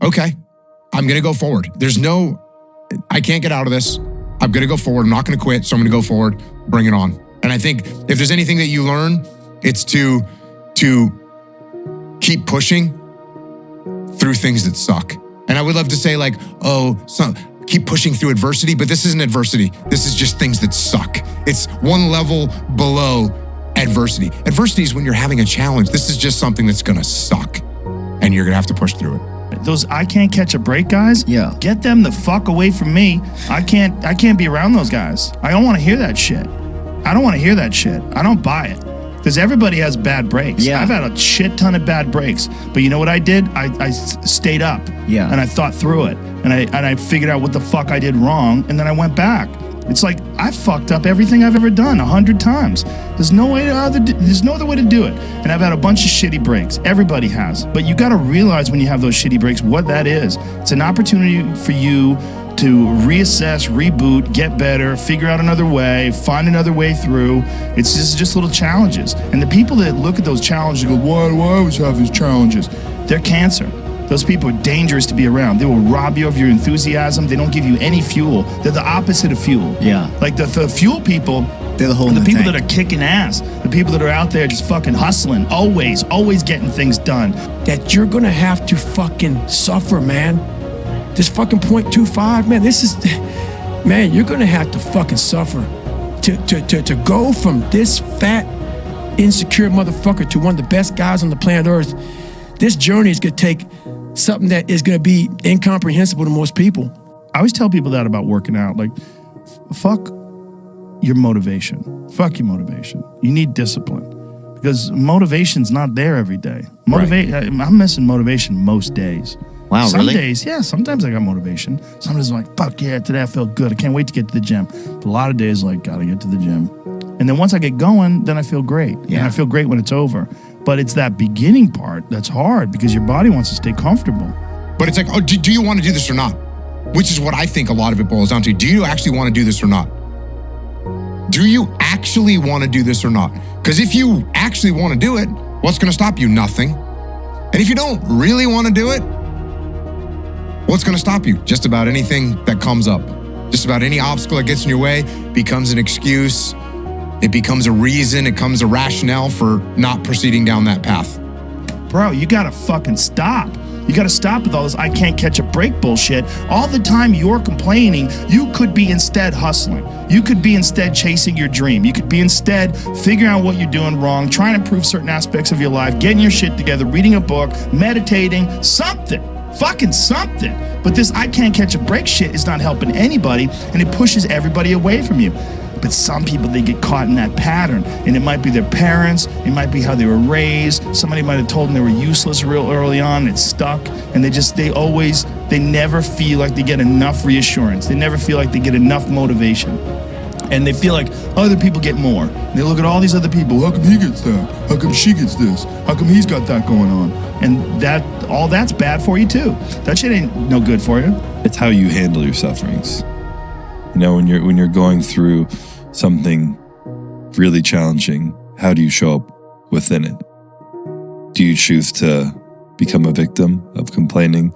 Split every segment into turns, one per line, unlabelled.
okay, I'm going to go forward. I can't get out of this. I'm going to go forward. I'm not going to quit. So I'm going to go forward, bring it on. And I think if there's anything that you learn, it's to keep pushing through things that suck. And I would love to say like, keep pushing through adversity, but this isn't adversity. This is just things that suck. It's one level below adversity. Adversity is when you're having a challenge. This is just something that's going to suck and you're going to have to push through it.
Those I can't catch a break guys, get them the fuck away from me. I can't be around those guys. I don't want to hear that shit. I don't want to hear that shit. I don't buy it. Because everybody has bad breaks. I've had a shit ton of bad breaks. But you know what I did? I stayed up. And I thought through it. And I figured out what the fuck I did wrong. And then I went back. It's like I fucked up everything I've ever done 100 times. There's no other way to do it. And I've had a bunch of shitty breaks. Everybody has. But you got to realize when you have those shitty breaks what that is. It's an opportunity for you to reassess, reboot, get better, figure out another way, find another way through. It's just little challenges. And the people that look at those challenges and go, why do I always have these challenges? They're cancer. Those people are dangerous to be around. They will rob you of your enthusiasm. They don't give you any fuel. They're the opposite of fuel. Like the fuel people,
they're the
people that are kicking ass. The people that are out there just fucking hustling, always getting things done.
That you're gonna have to fucking suffer, man. This fucking 0.25, man, you're gonna have to fucking suffer to go from this fat, insecure motherfucker to one of the best guys on the planet Earth. This journey is gonna take something that is gonna be incomprehensible to most people.
I always tell people that about working out, like, fuck your motivation. Fuck your motivation. You need discipline. Because motivation's not there every day. I'm missing motivation most days.
Wow,
Some
really?
days, sometimes I got motivation. Sometimes I'm like, fuck yeah, today I felt good. I can't wait to get to the gym. But a lot of days, like, gotta get to the gym. And then once I get going, then I feel great. And I feel great when it's over. But it's that beginning part that's hard because your body wants to stay comfortable.
But it's like, do you want to do this or not? Which is what I think a lot of it boils down to. Do you actually want to do this or not? Do you actually want to do this or not? Because if you actually want to do it, what's going to stop you? Nothing. And if you don't really want to do it, what's going to stop you? Just about anything that comes up. Just about any obstacle that gets in your way becomes an excuse. It becomes a reason. It becomes a rationale for not proceeding down that path.
Bro, you got to fucking stop. You got to stop with all this I can't catch a break bullshit. All the time you're complaining, you could be instead hustling. You could be instead chasing your dream. You could be instead figuring out what you're doing wrong, trying to improve certain aspects of your life, getting your shit together, reading a book, meditating, something. Fucking something. But this I can't catch a break shit is not helping anybody, and it pushes everybody away from you. But some people, they get caught in that pattern, and it might be their parents, it might be how they were raised, somebody might have told them they were useless real early on, and it stuck, and they never feel like they get enough reassurance, they never feel like they get enough motivation, and they feel like other people get more. And they look at all these other people, how come he gets that? How come she gets this? How come he's got that going on? And that's bad for you too. That shit ain't no good for you.
It's how you handle your sufferings. You know, when you're going through something really challenging, how do you show up within it? Do you choose to become a victim of complaining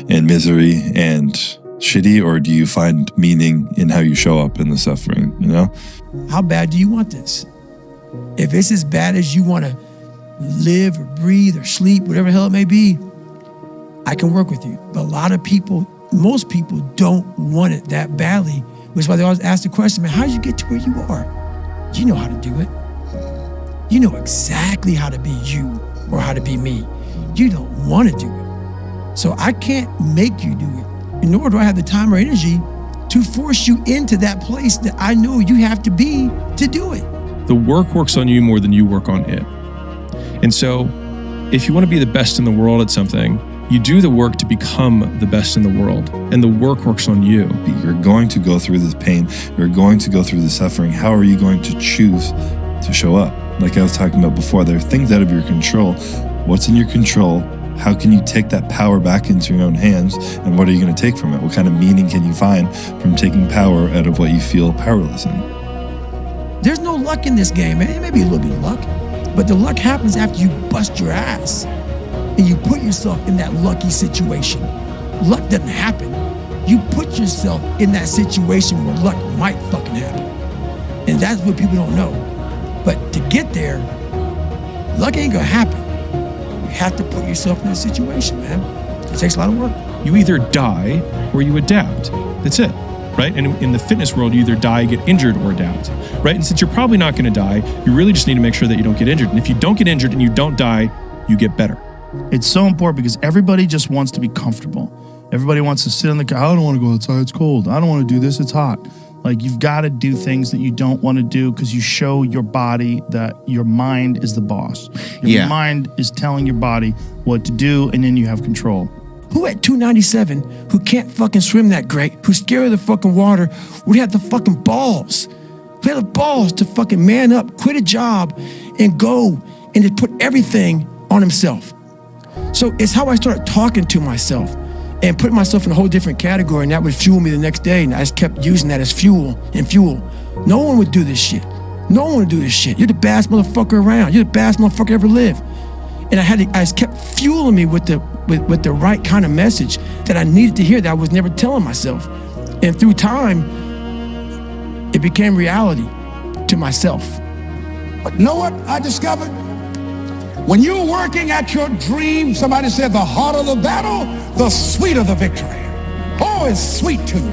and misery and shitty, or do you find meaning in how you show up in the suffering, you know?
How bad do you want this? If it's as bad as you want to live or breathe or sleep, whatever the hell it may be, I can work with you. But a lot of people, most people don't want it that badly, which is why they always ask the question, man, how did you get to where you are? You know how to do it. You know exactly how to be you or how to be me. You don't want to do it. So I can't make you do it. And nor do I have the time or energy to force you into that place that I know you have to be to do it.
The work works on you more than you work on it. And so if you want to be the best in the world at something, you do the work to become the best in the world, and the work works on you.
You're going to go through this pain. You're going to go through the suffering. How are you going to choose to show up? Like I was talking about before, there are things out of your control. What's in your control? How can you take that power back into your own hands? And what are you going to take from it? What kind of meaning can you find from taking power out of what you feel powerless in?
There's no luck in this game, man. It may be a little bit of luck, but the luck happens after you bust your ass and you put yourself in that lucky situation. luck doesn't happen. You put yourself in that situation where luck might fucking happen. And that's what people don't know. But to get there, luck ain't gonna happen. You have to put yourself in that situation, man. It takes a lot of work.
You either die or you adapt. That's it, right? And in the fitness world, you either die, get injured, or adapt, right? And since you're probably not gonna die, you really just need to make sure that you don't get injured. And if you don't get injured and you don't die, you get better.
It's so important because everybody just wants to be comfortable. Everybody wants to sit on the couch. I don't want to go outside, it's cold. I don't want to do this, it's hot. Like, you've got to do things that you don't want to do because you show your body that your mind is the boss. Your mind is telling your body what to do, and then you have control.
Who at 297, who can't fucking swim that great, who's scared of the fucking water, would have the fucking balls? Who had the balls to fucking man up, quit a job, and go and to put everything on himself? So it's how I started talking to myself and putting myself in a whole different category, and that would fuel me the next day, and I just kept using that as fuel. No one would do this shit. No one would do this shit. You're the baddest motherfucker around. You're the baddest motherfucker ever lived. And I just kept fueling me with the right kind of message that I needed to hear that I was never telling myself. And through time, it became reality to myself.
But you know what I discovered? When you're working at your dream, somebody said the harder the battle, the sweeter the victory. Oh, it's sweet to you.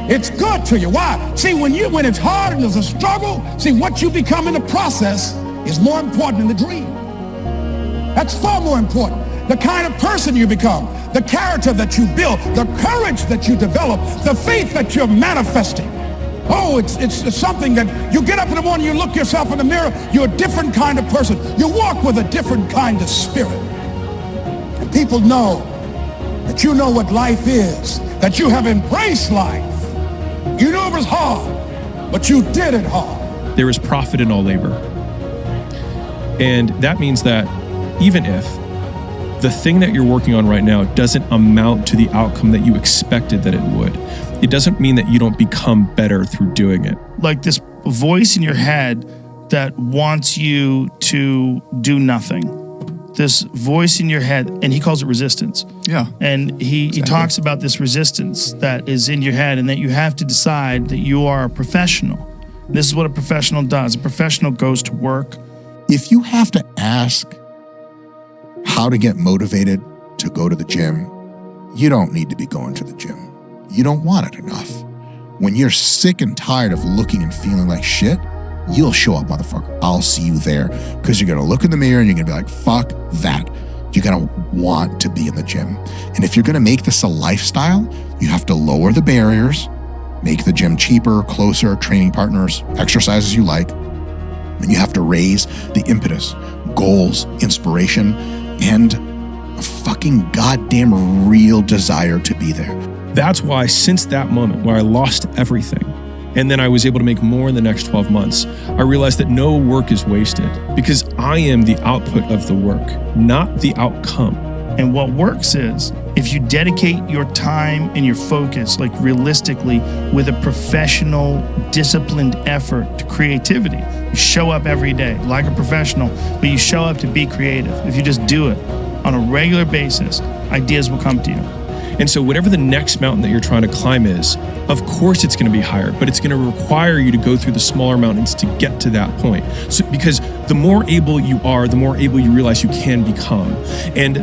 It's good to you. Why? See, when it's hard and there's a struggle, see, what you become in the process is more important than the dream. That's far more important. The kind of person you become, the character that you build, the courage that you develop, the faith that you're manifesting. Oh, it's something that you get up in the morning, you look yourself in the mirror, you're a different kind of person. You walk with a different kind of spirit. And people know that you know what life is, that you have embraced life. You knew it was hard, but you did it hard.
There is profit in all labor. And that means that even if the thing that you're working on right now doesn't amount to the outcome that you expected that it would, it doesn't mean that you don't become better through doing it.
Like this voice in your head that wants you to do nothing. This voice in your head, and he calls it resistance.
Yeah.
And he talks about this resistance that is in your head and that you have to decide that you are a professional. This is what a professional does. A professional goes to work.
If you have to ask how to get motivated to go to the gym, you don't need to be going to the gym. You don't want it enough. When you're sick and tired of looking and feeling like shit, you'll show up, motherfucker. I'll see you there. Because you're going to look in the mirror and you're going to be like, fuck that. You're going to want to be in the gym. And if you're going to make this a lifestyle, you have to lower the barriers, make the gym cheaper, closer, training partners, exercises you like. And you have to raise the impetus, goals, inspiration, and a fucking goddamn real desire to be there.
That's why since that moment where I lost everything, and then I was able to make more in the next 12 months, I realized that no work is wasted because I am the output of the work, not the outcome.
And what works is if you dedicate your time and your focus, like realistically, with a professional, disciplined effort to creativity. You show up every day like a professional, but you show up to be creative. If you just do it on a regular basis, ideas will come to you.
And so whatever the next mountain that you're trying to climb is, of course it's going to be higher, but it's going to require you to go through the smaller mountains to get to that point. So because the more able you are, the more able you realize you can become. And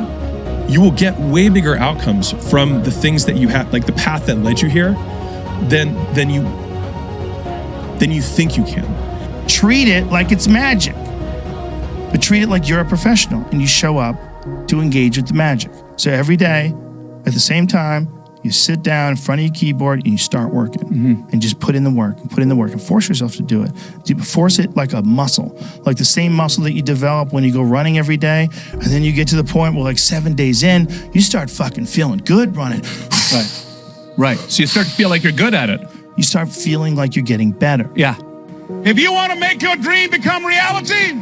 you will get way bigger outcomes from the things that you have, like the path that led you here, than you think you can.
Treat it like it's magic, but treat it like you're a professional and you show up to engage with the magic. So every day, at the same time, you sit down in front of your keyboard and you start working and just put in the work and force yourself to do it. Force it like a muscle, like the same muscle that you develop when you go running every day. And then you get to the point where like 7 days in, you start fucking feeling good running.
Right. So you start to feel like you're good at it.
You start feeling like you're getting better.
Yeah.
If you want to make your dream become reality,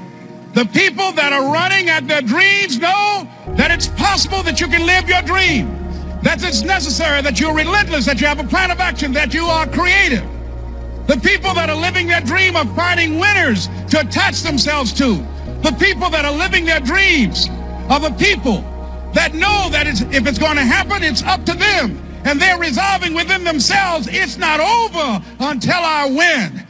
the people that are running at their dreams know that it's possible that you can live your dream. That it's necessary, that you're relentless, that you have a plan of action, that you are creative. The people that are living their dream of finding winners to attach themselves to. The people that are living their dreams are the people that know that if it's going to happen, it's up to them. And they're resolving within themselves, it's not over until I win.